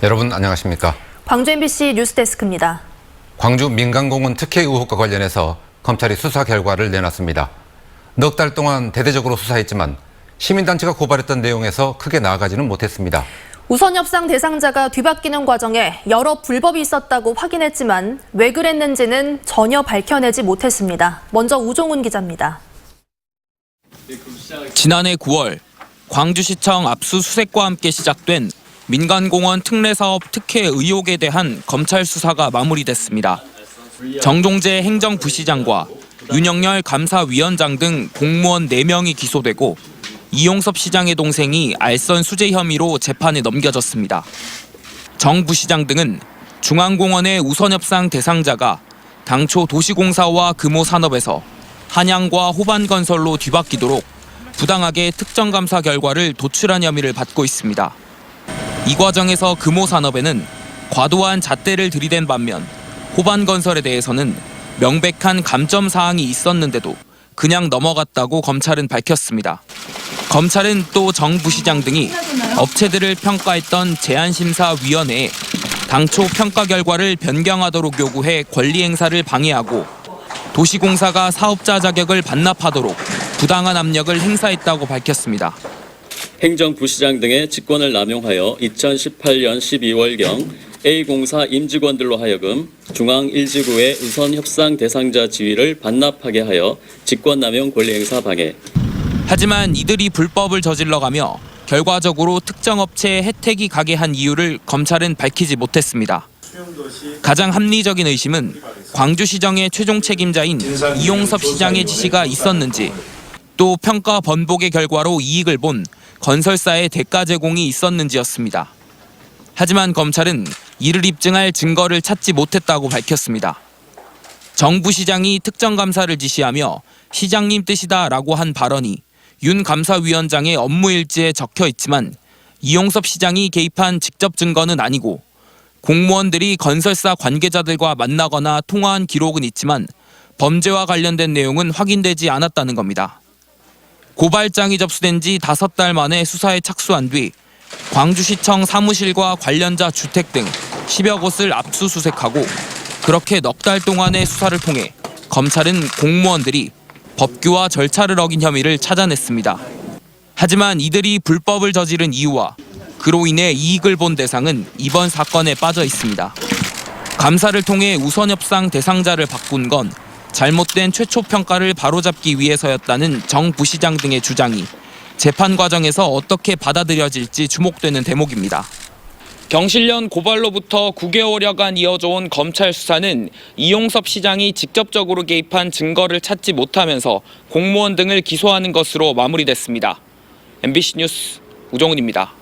여러분 안녕하십니까? 광주 MBC 뉴스데스크입니다. 광주 민간공원 특혜 의혹과 관련해서 검찰이 수사 결과를 내놨습니다. 넉 달 동안 대대적으로 수사했지만 시민단체가 고발했던 내용에서 크게 나아가지는 못했습니다. 우선 협상 대상자가 뒤바뀌는 과정에 여러 불법이 있었다고 확인했지만 왜 그랬는지는 전혀 밝혀내지 못했습니다. 먼저 우종훈 기자입니다. 지난해 9월 광주시청 압수수색과 함께 시작된 민간공원 특례사업 특혜 의혹에 대한 검찰 수사가 마무리됐습니다. 정종재 행정부시장과 윤영열 감사위원장 등 공무원 4명이 기소되고 이용섭 시장의 동생이 알선 수재 혐의로 재판에 넘겨졌습니다. 정 부시장 등은 중앙공원의 우선협상 대상자가 당초 도시공사와 금호산업에서 한양과 호반건설로 뒤바뀌도록 부당하게 특정감사 결과를 도출한 혐의를 받고 있습니다. 이 과정에서 금호산업에는 과도한 잣대를 들이댄 반면 호반건설에 대해서는 명백한 감점 사항이 있었는데도 그냥 넘어갔다고 검찰은 밝혔습니다. 검찰은 또 정 부시장 등이 업체들을 평가했던 제안심사위원회에 당초 평가 결과를 변경하도록 요구해 권리 행사를 방해하고 도시공사가 사업자 자격을 반납하도록 부당한 압력을 행사했다고 밝혔습니다. 행정부시장 등의 직권을 남용하여 2018년 12월경 A공사 임직원들로 하여금 중앙 1지구의 우선 협상 대상자 지위를 반납하게 하여 직권남용 권리행사 방해. 하지만 이들이 불법을 저질러가며 결과적으로 특정 업체에 혜택이 가게 한 이유를 검찰은 밝히지 못했습니다. 가장 합리적인 의심은 광주시정의 최종 책임자인 이용섭 시장의 지시가 있었는지, 또 평가 번복의 결과로 이익을 본 건설사의 대가 제공이 있었는지였습니다. 하지만 검찰은 이를 입증할 증거를 찾지 못했다고 밝혔습니다. 정 부시장이 특정감사를 지시하며 시장님 뜻이다라고 한 발언이 윤 감사위원장의 업무일지에 적혀 있지만 이용섭 시장이 개입한 직접 증거는 아니고 공무원들이 건설사 관계자들과 만나거나 통화한 기록은 있지만 범죄와 관련된 내용은 확인되지 않았다는 겁니다. 고발장이 접수된 지 5달 만에 수사에 착수한 뒤 광주시청 사무실과 관련자 주택 등 10여 곳을 압수수색하고 그렇게 넉 달 동안의 수사를 통해 검찰은 공무원들이 법규와 절차를 어긴 혐의를 찾아냈습니다. 하지만 이들이 불법을 저지른 이유와 그로 인해 이익을 본 대상은 이번 사건에 빠져 있습니다. 감사를 통해 우선협상 대상자를 바꾼 건 잘못된 최초 평가를 바로잡기 위해서였다는 정 부시장 등의 주장이 재판 과정에서 어떻게 받아들여질지 주목되는 대목입니다. 경실련 고발로부터 9개월여간 이어져온 검찰 수사는 이용섭 시장이 직접적으로 개입한 증거를 찾지 못하면서 공무원 등을 기소하는 것으로 마무리됐습니다. MBC 뉴스 우종훈입니다.